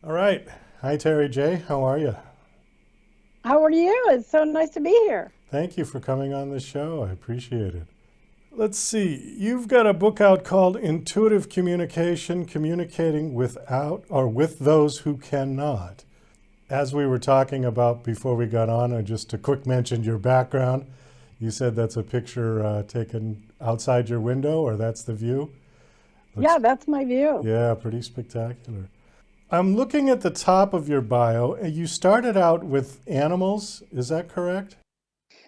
All right. Hi, Terri Jay. How are you? How are you? It's so nice to be here. Thank you for coming on the show. I appreciate it. Let's see. You've got a book out called Intuitive Communication, Communicating Without or With Those Who Cannot. As we were talking about before we got on, just a quick mention your background. You said that's a picture taken outside your window, or that's the view. Looks, Yeah, that's my view. yeah, pretty spectacular. I'm looking at the top of your bio, and you started out with animals. Is that correct?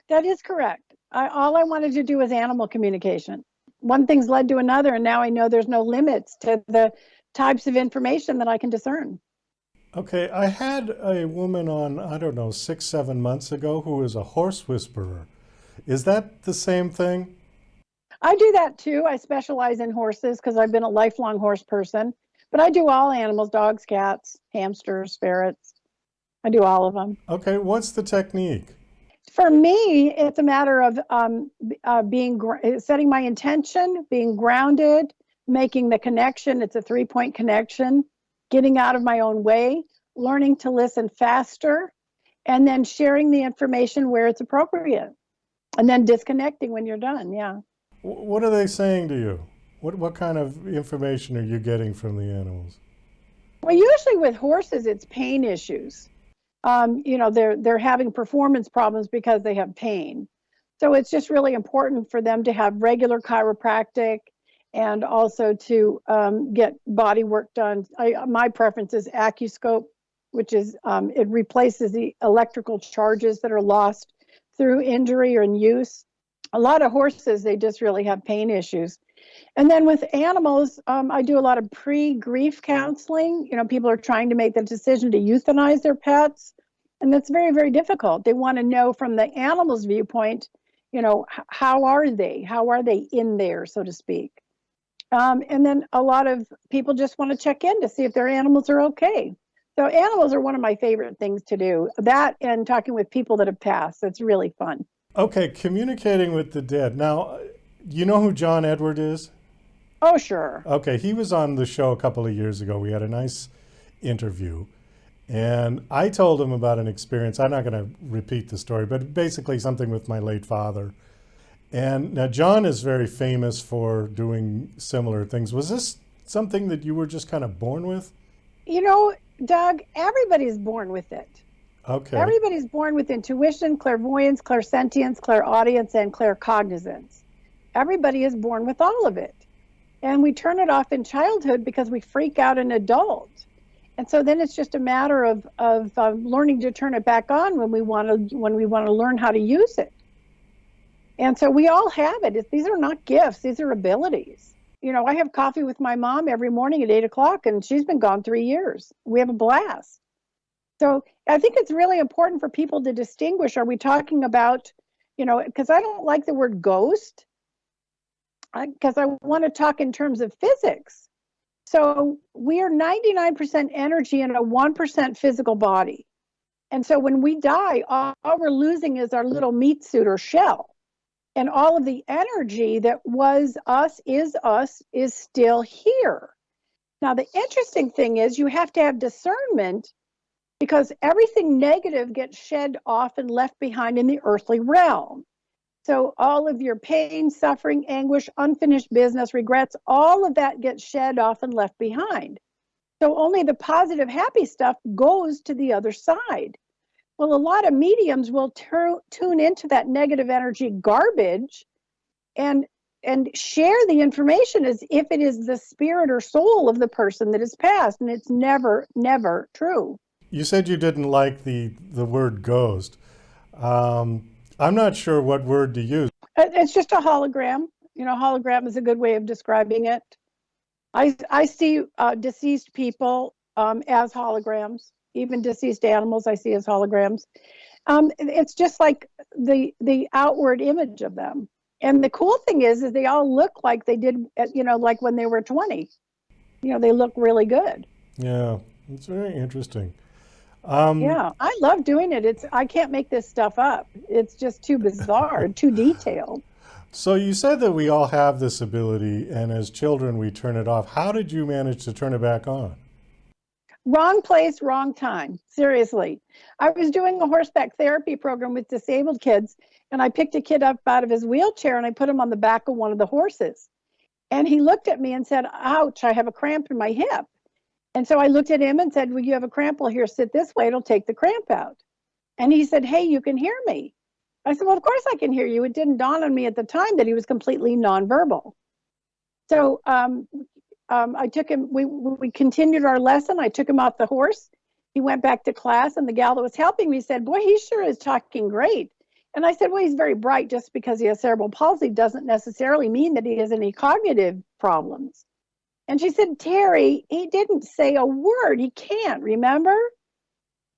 That is correct. All I wanted to do was animal communication. One thing's led to another, and now I know there's no limits to the types of information that I can discern. Okay, I had a woman on, I don't know, 6, 7 months ago who is a horse whisperer. Is that the same thing? I do that too. I specialize in horses because I've been a lifelong horse person, but I do all animals: dogs, cats, hamsters, ferrets. I do all of them. Okay, what's the technique? For me, it's a matter of setting my intention, being grounded, making the connection. It's a 3 point connection, getting out of my own way, learning to listen faster, and then sharing the information where it's appropriate, and then disconnecting when you're done. Yeah. What are they saying to you? What kind of information are you getting from the animals? Well, usually with horses, it's pain issues. They're having performance problems because they have pain. So it's just really important for them to have regular chiropractic and also to get body work done. My preference is Accuscope, which is it replaces the electrical charges that are lost through injury or in use. A lot of horses, they just really have pain issues. And then with animals, I do a lot of pre-grief counseling. People are trying to make the decision to euthanize their pets, and that's very, very difficult. They want to know from the animal's viewpoint, how are they? How are they in there, so to speak? And then a lot of people just want to check in to see if their animals are okay. So animals are one of my favorite things to do. That and talking with people that have passed. It's really fun. Okay, communicating with the dead. Now, you know who John Edward is? Oh, sure. Okay, he was on the show a couple of years ago. We had a nice interview. And I told him about an experience. I'm not going to repeat the story, but basically something with my late father. And now John is very famous for doing similar things. Was this something that you were just kind of born with? You know, Doug, everybody's born with it. Okay. Everybody's born with intuition, clairvoyance, clairsentience, clairaudience, and claircognizance. Everybody is born with all of it. And we turn it off in childhood because we freak out in adult. And so then it's just a matter of learning to turn it back on when we want to learn how to use it. And so we all have it. These are not gifts; these are abilities. I have coffee with my mom every morning at 8 o'clock, and she's been gone 3 years. We have a blast. So I think it's really important for people to distinguish. Are we talking about, because I don't like the word ghost, because I want to talk in terms of physics. So we are 99% energy in a 1% physical body. And so when we die, all we're losing is our little meat suit or shell. And all of the energy that was us, is still here. Now, the interesting thing is you have to have discernment because everything negative gets shed off and left behind in the earthly realm. So all of your pain, suffering, anguish, unfinished business, regrets, all of that gets shed off and left behind. So only the positive, happy stuff goes to the other side. Well, a lot of mediums will tune into that negative energy garbage and share the information as if it is the spirit or soul of the person that has passed, and it's never, never true. You said you didn't like the word ghost. I'm not sure what word to use. It's just a hologram. Hologram is a good way of describing it. I see deceased people as holograms. Even deceased animals I see as holograms. It's just like the outward image of them. And the cool thing is they all look like they did, like when they were 20. They look really good. Yeah, it's very interesting. Um, Yeah, I love doing it. I can't make this stuff up. It's just too bizarre, too detailed. so you said that we all have this ability, and as children we turn it off. How did you manage to turn it back on? Wrong place, wrong time. Seriously. I was doing a horseback therapy program with disabled kids, and I picked a kid up out of his wheelchair and I put him on the back of one of the horses. And he looked at me and said, ouch, I have a cramp in my hip. And so I looked at him and said, well, you have a cramp. Well, here, sit this way. It'll take the cramp out. And he said, hey, you can hear me. I said, well, of course I can hear you. It didn't dawn on me at the time that he was completely nonverbal. So I took him, we continued our lesson. I took him off the horse. He went back to class, and the gal that was helping me said, boy, he sure is talking great. And I said, well, he's very bright. Just because he has cerebral palsy doesn't necessarily mean that he has any cognitive problems. And she said, Terri, he didn't say a word. He can't, remember?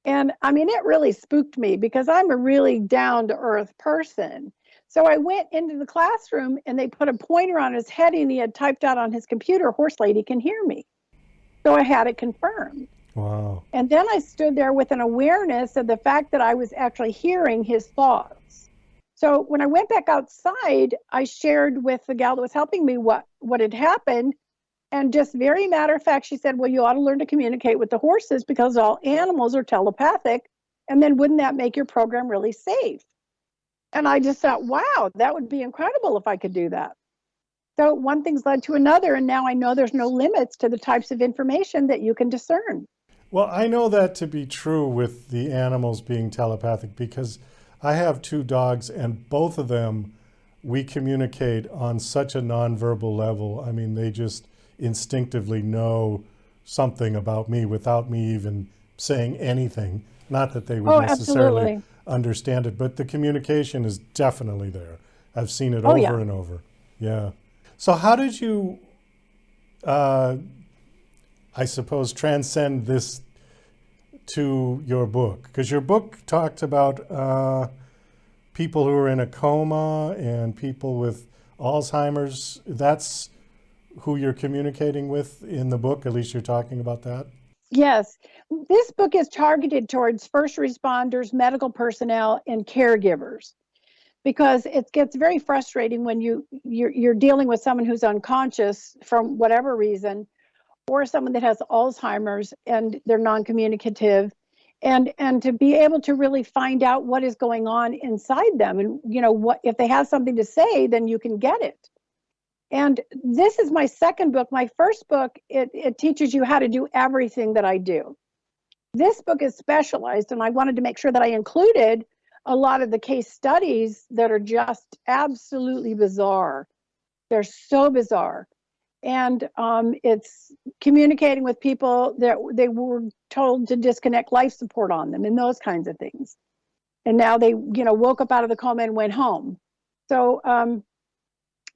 And I mean, it really spooked me because I'm a really down to earth person. So I went into the classroom and they put a pointer on his head and he had typed out on his computer, horse lady can hear me. So I had it confirmed. Wow. And then I stood there with an awareness of the fact that I was actually hearing his thoughts. So when I went back outside, I shared with the gal that was helping me what had happened. And just very matter of fact, she said, well, you ought to learn to communicate with the horses because all animals are telepathic. And then wouldn't that make your program really safe? And I just thought, wow, that would be incredible if I could do that. So one thing's led to another. And now I know there's no limits to the types of information that you can discern. Well, I know that to be true with the animals being telepathic because I have 2 dogs and both of them, we communicate on such a nonverbal level. I mean, they just instinctively know something about me without me even saying anything. Not that they would necessarily understand it, but the communication is definitely there. I've seen it over and over. Yeah. So how did you, I suppose, transcend this to your book? Because your book talked about people who are in a coma and people with Alzheimer's. That's who you're communicating with in the book, at least you're talking about that? Yes. This book is targeted towards first responders, medical personnel, and caregivers, because it gets very frustrating when you're dealing with someone who's unconscious from whatever reason, or someone that has Alzheimer's and they're non-communicative, and to be able to really find out what is going on inside them. And, you know, what if they have something to say, then you can get it. And this is my second book. My first book, it teaches you how to do everything that I do. This book is specialized, and I wanted to make sure that I included a lot of the case studies that are just absolutely bizarre. They're so bizarre. And it's communicating with people that they were told to disconnect life support on them and those kinds of things. And now they, you know, woke up out of the coma and went home. So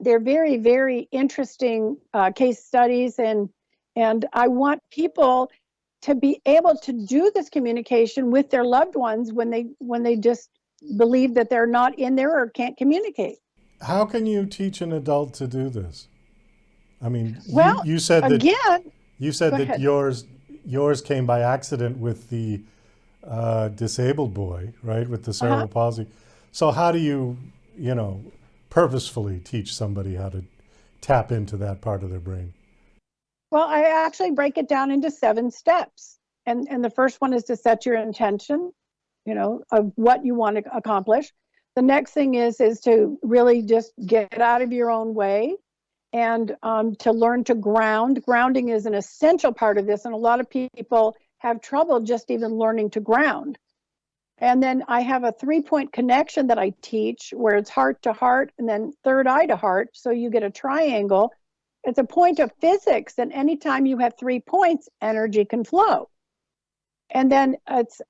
they're very, very interesting case studies, and I want people to be able to do this communication with their loved ones when they just believe that they're not in there or can't communicate. How can you teach an adult to do this? I mean, well, you said that yours came by accident with the disabled boy, right, with the cerebral palsy. So how do you, you know, purposefully teach somebody how to tap into that part of their brain? Well, I actually break it down into 7 steps. And the first one is to set your intention, you know, of what you want to accomplish. The next thing is to really just get out of your own way and to learn to ground. Grounding is an essential part of this. And a lot of people have trouble just even learning to ground. And then I have a 3-point connection that I teach where it's heart to heart and then third eye to heart. So you get a triangle. It's a point of physics. And anytime you have 3 points, energy can flow. And then it's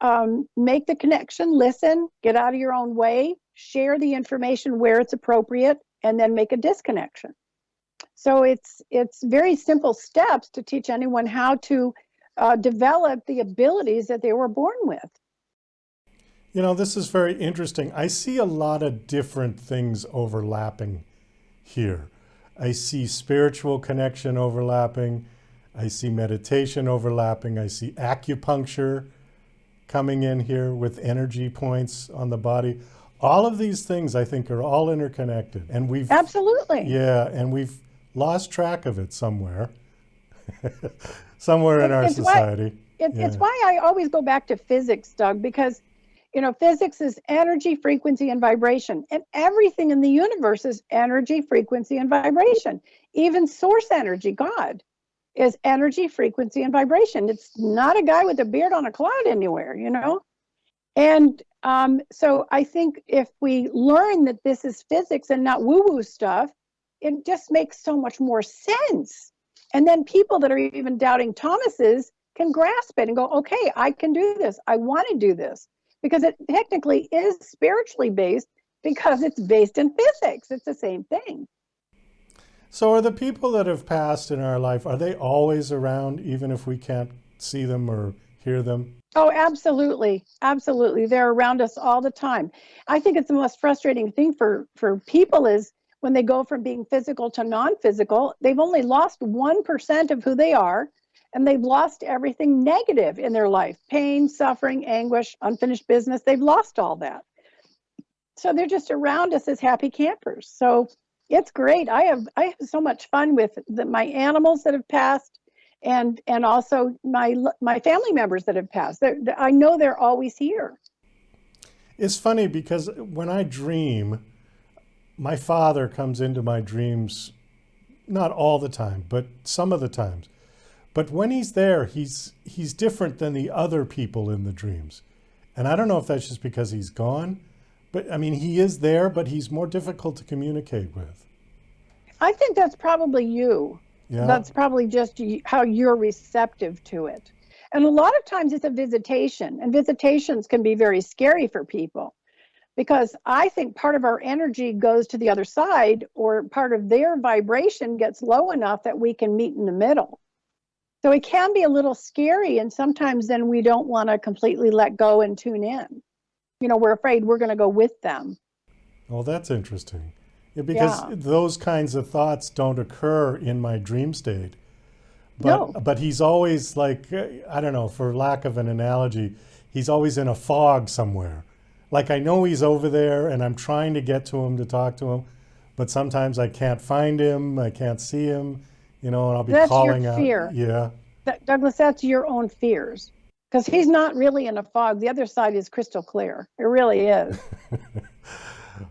make the connection, listen, get out of your own way, share the information where it's appropriate, and then make a disconnection. So it's very simple steps to teach anyone how to develop the abilities that they were born with. You know, this is very interesting. I see a lot of different things overlapping here. I see spiritual connection overlapping. I see meditation overlapping. I see acupuncture coming in here with energy points on the body. All of these things, I think, are all interconnected. And we've Absolutely. Yeah, and we've lost track of it somewhere. Somewhere in our society. It's Yeah. why I always go back to physics, Doug, because physics is energy, frequency, and vibration. And everything in the universe is energy, frequency, and vibration. Even source energy, God, is energy, frequency, and vibration. It's not a guy with a beard on a cloud anywhere. And so I think if we learn that this is physics and not woo-woo stuff, it just makes so much more sense. And then people that are even doubting Thomas's can grasp it and go, okay, I can do this. I want to do this. Because it technically is spiritually based because it's based in physics. It's the same thing. So are the people that have passed in our life, are they always around even if we can't see them or hear them? Oh, absolutely. Absolutely. They're around us all the time. I think it's the most frustrating thing for people is when they go from being physical to non-physical, they've only lost 1% of who they are, and they've lost everything negative in their life: pain, suffering, anguish, unfinished business. They've lost all that. So they're just around us as happy campers. So it's great. I have so much fun with my animals that have passed, and also my family members that have passed. I know they're always here. It's funny because when I dream, my father comes into my dreams, not all the time, but some of the times. But when he's there, he's different than the other people in the dreams. And I don't know if that's just because he's gone, but I mean, he is there, but he's more difficult to communicate with. I think that's probably you. Yeah. That's probably just how you're receptive to it. And a lot of times it's a visitation, and visitations can be very scary for people because I think part of our energy goes to the other side, or part of their vibration gets low enough that we can meet in the middle. So it can be a little scary, and sometimes then we don't want to completely let go and tune in. We're afraid we're going to go with them. Well, that's interesting. Yeah, because Yeah. those kinds of thoughts don't occur in my dream state. No. But he's always like, I don't know, for lack of an analogy, he's always in a fog somewhere. Like I know he's over there and I'm trying to get to him to talk to him, but sometimes I can't find him, I can't see him, and I'll be That's your calling out. fear. Yeah. Douglas, that's your own fears. Because he's not really in a fog. The other side is crystal clear. It really is.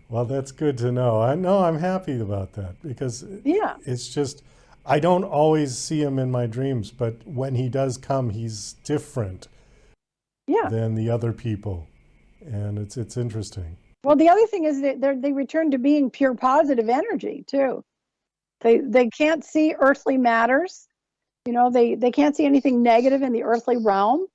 Well, that's good to know. I know I'm happy about that because Yeah. it's just, I don't always see him in my dreams, but when he does come, he's different Yeah. than the other people. And it's interesting. Well, the other thing is that they return to being pure positive energy too. They can't see earthly matters. They can't see anything negative in the earthly realm.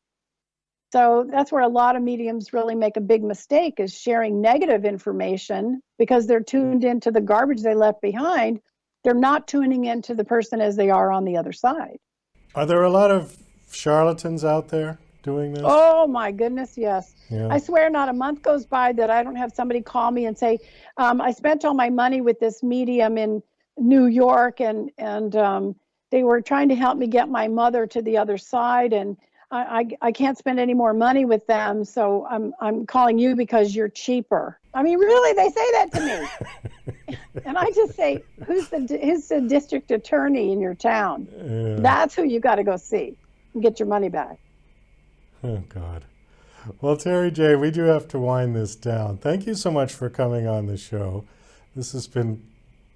So that's where a lot of mediums really make a big mistake, is sharing negative information because they're tuned into the garbage they left behind. They're not tuning into the person as they are on the other side. Are there a lot of charlatans out there doing this? Oh my goodness, yes. Yeah. I swear not a month goes by that I don't have somebody call me and say, I spent all my money with this medium in New York, and they were trying to help me get my mother to the other side, and I can't spend any more money with them, so I'm calling you because you're cheaper. I mean, really, they say that to me. And I just say, who's the district attorney in your town? Yeah. That's who you got to go see and get your money back. Oh, God. Well, Terri Jay, we do have to wind this down. Thank you so much for coming on the show. This has been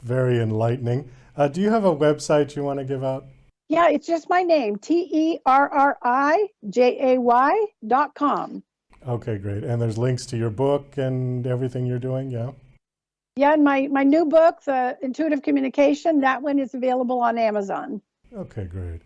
very enlightening. Do you have a website you want to give out? Yeah, it's just my name, TerriJay.com. Okay, great. And there's links to your book and everything you're doing, yeah? Yeah, and my new book, The Intuitive Communication, that one is available on Amazon. Okay, great.